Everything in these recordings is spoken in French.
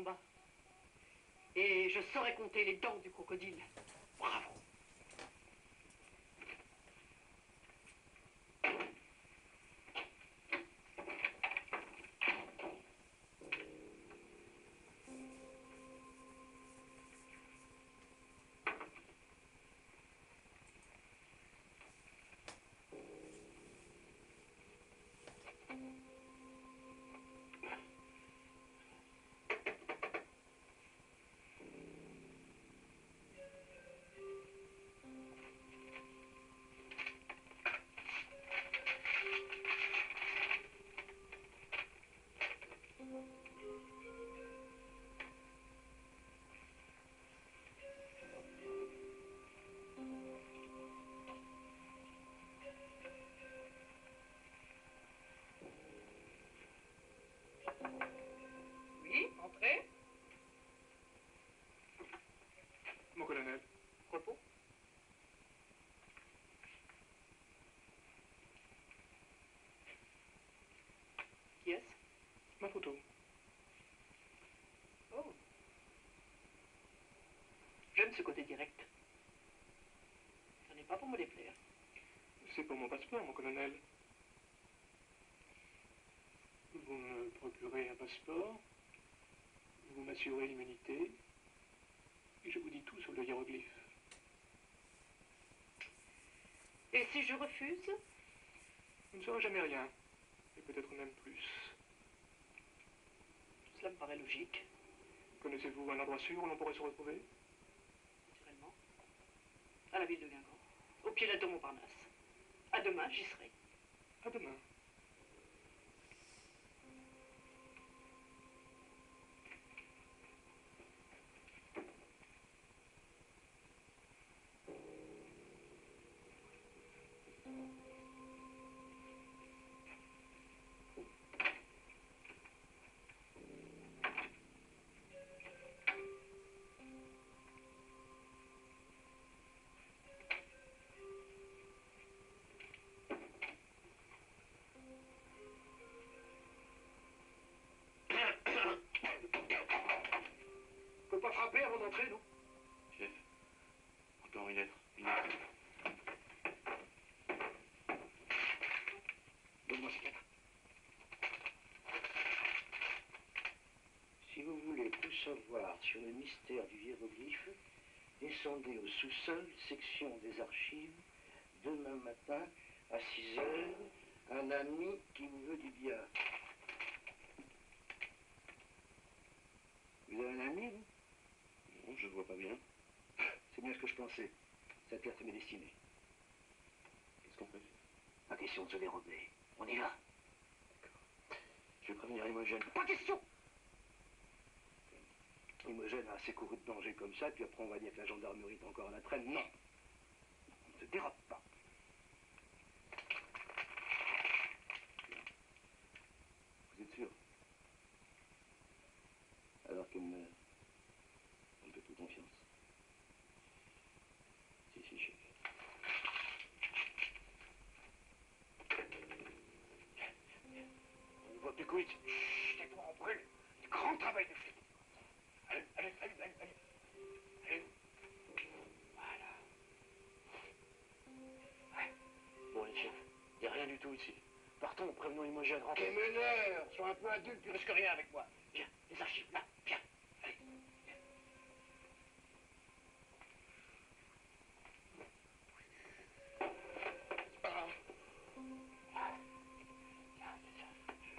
combat. Et je saurais compter les dents du crocodile. Bravo. Oui, entrez. Mon colonel. Repos. Qui est-ce? Ma photo. Oh. J'aime ce côté direct. Ce n'est pas pour me déplaire. C'est pour mon passeport, mon colonel. Vous me procurez un passeport, vous m'assurez l'immunité, et je vous dis tout sur le hiéroglyphe. Et si je refuse? Vous ne saurez jamais rien, et peut-être même plus. Cela me paraît logique. Connaissez-vous un endroit sûr où l'on pourrait se retrouver? Naturellement. À la ville de Guingamp, au pied de la tour Montparnasse. À demain, j'y serai. À demain. Faut pas frapper avant d'entrer, non? Chef, encore une lettre. Une lettre. Donne-moi ces lettres. Si vous voulez tout savoir sur le mystère du hiéroglyphe, descendez au sous-sol, section des archives, demain matin à 6 heures, un ami qui vous veut du bien. Vous avez un ami, vous? Non, je vois pas bien. C'est bien ce que je pensais. Cette lettre m'est destinée. Qu'est-ce qu'on fait? Pas question de se dérober. On y va. D'accord. Je vais prévenir Imogen. Pas question! Imogen a assez couru de danger comme ça, puis après on va dire que la gendarmerie est encore à la traîne. Non! On ne se dérobe pas. Vous êtes sûr? Alors qu'elle me... On me fait plus confiance. Si, chef. On ne voit plus quitte. Chut, tais-toi, on brûle. Du grand travail de flic. Allez. Allez. Voilà. Ouais. Bon, les chefs, il n'y a rien du tout ici. Partons, prévenons Imogen, rentrons. T'es meneur. Sois un peu adulte, tu risques rien avec moi. Viens, les archives, là, viens. Allez. C'est pas grave.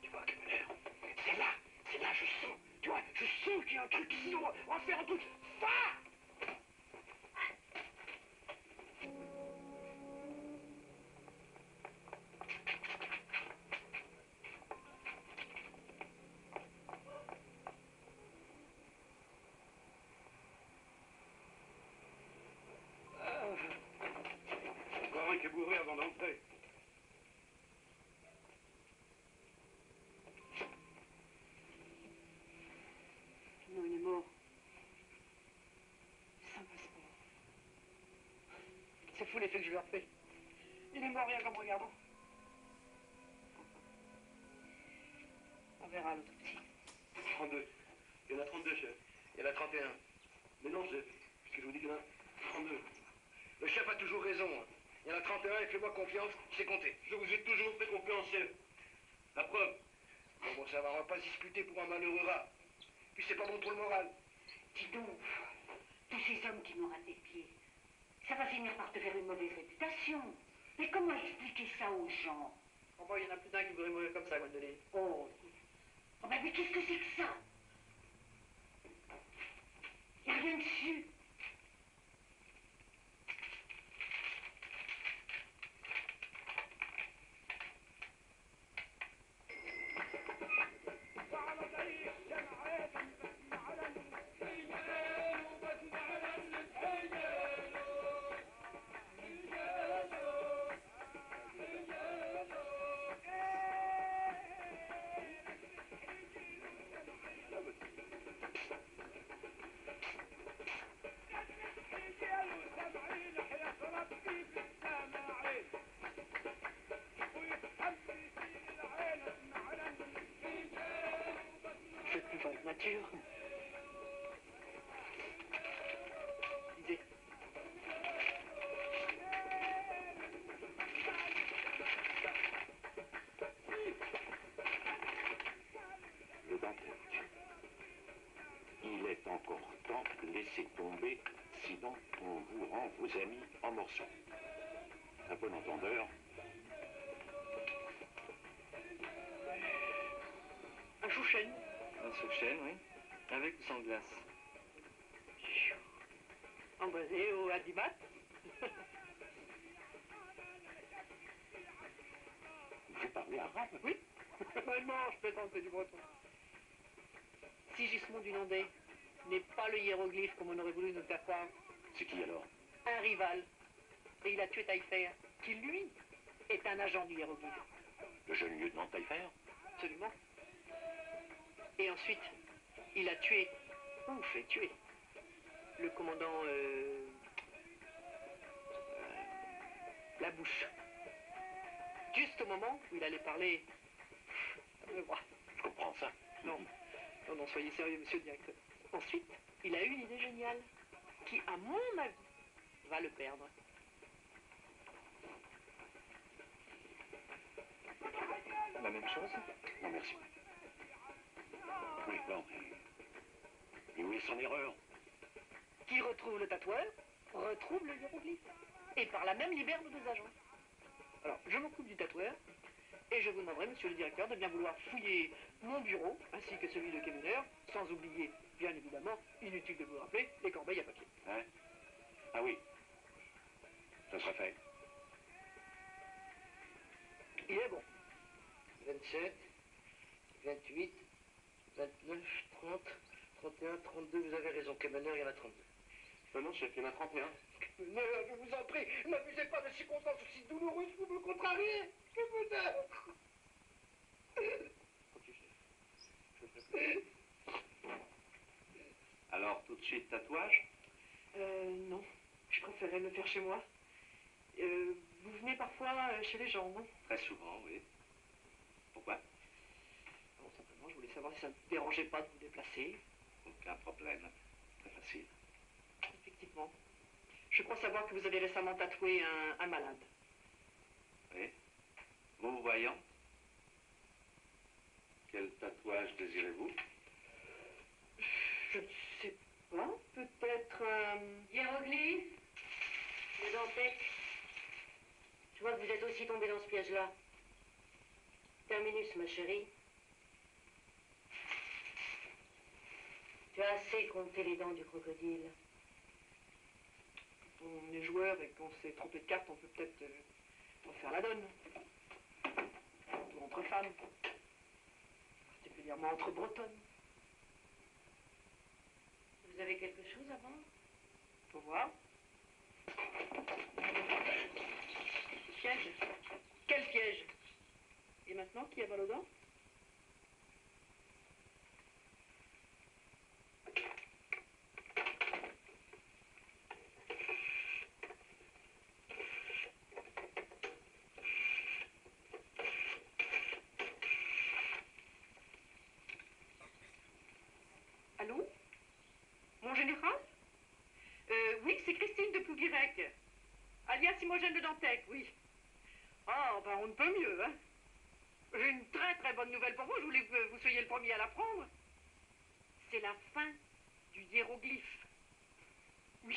Tu vois, quel meneur. C'est là, je sens. Tu vois, je sens qu'il y a un truc ici. On va faire un truc fort. Encore un qui est bourré avant d'entrer. Non, il est mort. C'est un passeport. C'est fou l'effet que je lui ai refait. Il est mort rien qu'en me regardant. On verra à l'autopsie. 32. Il y en a 32, chef. y en a 31. Mais non, chef, puisque je vous dis qu'il y en a 32. Le chef a toujours raison. Il y en a 31 et fais-moi confiance, c'est compté. Je vous ai toujours fait confiance, chef. La preuve. Bon, ça va, on va pas se disputer pour un malheureux rat. Puis c'est pas bon pour le moral. Dis donc, tous ces hommes qui nous ratent des pieds, ça va finir par te faire une mauvaise réputation. Mais comment expliquer ça aux gens? Enfin, il y en a plus d'un qui voudrait mourir comme ça, Gwendoline. Oh, ben, mais qu'est-ce que c'est que ça? Il n'y a rien dessus. C'est plus votre nature. Lisez. Le Dantec. Il est encore temps de laisser tomber, sinon on vous rend vos amis en morceaux. Un bon entendeur. Un chouchen. Un sous-chêne, oui. Avec ou sans glace? Embrasé au Hadibat. Vous parlez arabe? Oui. Non, je plaisante, c'est du breton. Sigismond du Landais n'est pas le hiéroglyphe comme on aurait voulu nous faire croire. C'est qui alors? Un rival. Et il a tué Taillefer, qui lui est un agent du hiéroglyphe. Le jeune lieutenant Taillefer? Absolument. Et ensuite, il a tué, ou fait tuer, le commandant La Bouche. Juste au moment où il allait parler à me voir. Je comprends ça. Non, non, soyez sérieux, monsieur le directeur. Ensuite, il a eu une idée géniale, qui, à mon avis, va le perdre. La même chose? Non, merci. Oui, bon. Et où est son erreur? Qui retrouve le tatoueur, retrouve le hiéroglyphe. Et par là même libère nos deux agents. Alors, je m'occupe du tatoueur, et je vous demanderai, monsieur le directeur, de bien vouloir fouiller mon bureau, ainsi que celui de Kemener, sans oublier, bien évidemment, inutile de vous rappeler, les corbeilles à papier. Hein? Ah oui. Ça sera fait. Il est bon. 27, 28, 29, 30, 31, 32, vous avez raison, Kemener, il y en a 32. Non, chef, il y en a 31. Mais je vous en prie, n'abusez pas de circonstances aussi douloureuses pour me contrarier. Kemener. Ok, chef. Je ferai ça. Alors, tout de suite, tatouage? Non. Je préférerais le faire chez moi. Vous venez parfois chez les gens, non? Très souvent, oui. Pourquoi? Non, simplement, je voulais savoir si ça ne vous dérangeait pas de vous déplacer. Aucun problème. Très facile. Effectivement. Je crois savoir que vous avez récemment tatoué un malade. Oui. Vous, voyant? Quel tatouage désirez-vous? Je ne sais pas. Peut-être un... Hiéroglyphe, le Dantec. Je vois que vous êtes aussi tombé dans ce piège-là. Terminus, ma chérie. Tu as assez compté les dents du crocodile. Quand on est joueur et qu'on s'est trompé de carte, on peut peut-être refaire la donne. Ou entre femmes. Particulièrement entre bretonnes. Vous avez quelque chose à vendre? Faut voir. Piège. Quel piège? Et maintenant, qui a mal aux dents? Allô? lacrymogène de Dantec, oui. Ah, ben on ne peut mieux, hein. J'ai une très très bonne nouvelle pour vous, je voulais que vous soyez le premier à l'apprendre. C'est la fin du hiéroglyphe. Oui,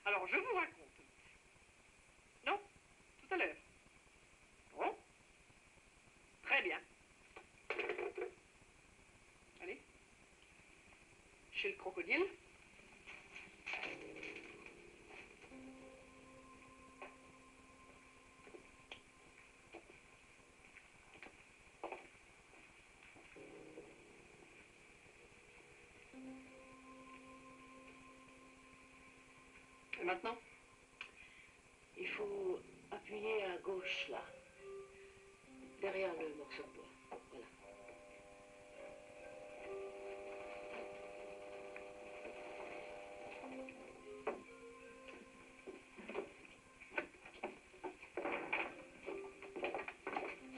alors je vous raconte. Non, tout à l'heure. Bon, très bien. Allez, chez le crocodile. Et maintenant? Il faut appuyer à gauche, là. Derrière le morceau de bois. Voilà.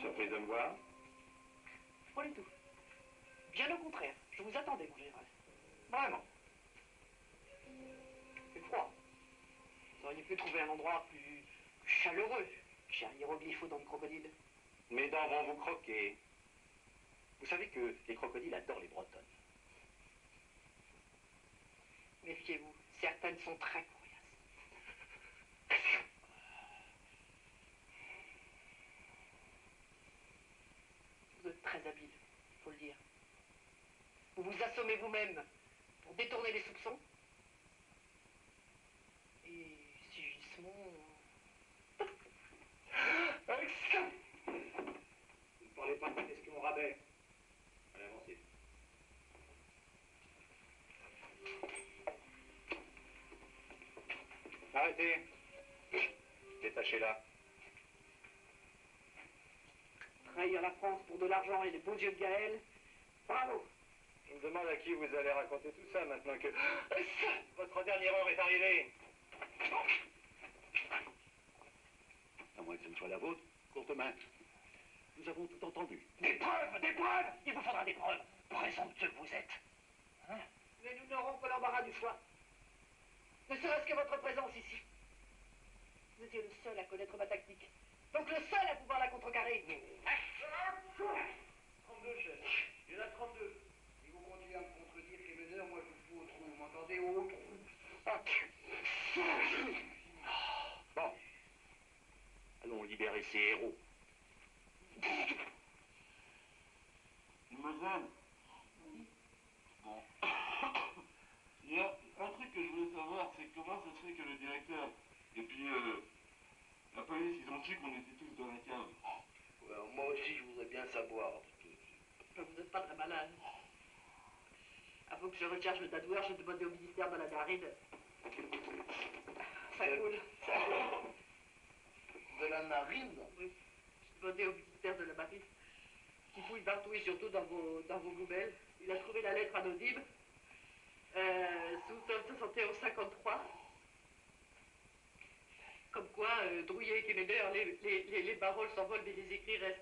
Surprise de me voir? Pas du tout. Bien au contraire, je vous attendais, mon général. Vraiment. C'est froid. Vous auriez pu trouver un endroit plus chaleureux, cher hiéroglyphe aux dents de crocodile. Mes dents vont vous croquer. Vous savez que les crocodiles adorent les bretonnes. Méfiez-vous, certaines sont très coriaces. Vous êtes très habile, faut le dire. Vous vous assommez vous-même pour détourner les soupçons. Et si Gismond... Action! Vous ne parlez pas de qu'est-ce que mon rabais? Allez, avancez. Arrêtez. Détachez-la. Trahir la France pour de l'argent et les beaux yeux de Gaël. Bravo. Je me demande à qui vous allez raconter tout ça maintenant que votre dernière heure est arrivée. À moins que ce ne soit la vôtre, courte main. Nous avons tout entendu. Des preuves, des preuves! Il vous faudra des preuves. Présomptueux que vous êtes. Hein? Mais nous n'aurons que l'embarras du choix. Ne serait-ce que votre présence ici. Vous étiez le seul à connaître ma tactique. Donc le seul à pouvoir la contrecarrer. 32 chefs. Il y en a 32. Si vous continuez à me contredire, Kéméneur, moi je vous fous au trou. Vous m'entendez? Au trou. Bon. Allons libérer ces héros. Mademoiselle, bon. Il y a un truc que je voulais savoir, c'est comment ça se fait que le directeur et puis la police, ils ont su qu'on était tous dans la cave. Ouais, moi aussi, je voudrais bien savoir. Vous n'êtes pas très malade. Avant que je recharge le dadoueur, je demandais au ministère de la Narine. Ça coule, ça coule. De la narine? Oui. Je demandais au ministère de la Marine qui fouille partout et surtout dans vos poubelles. Il a trouvé la lettre anonyme sous 71-53. Comme quoi, Drouillet et Kéméneur, les paroles s'envolent mais les écrits restent.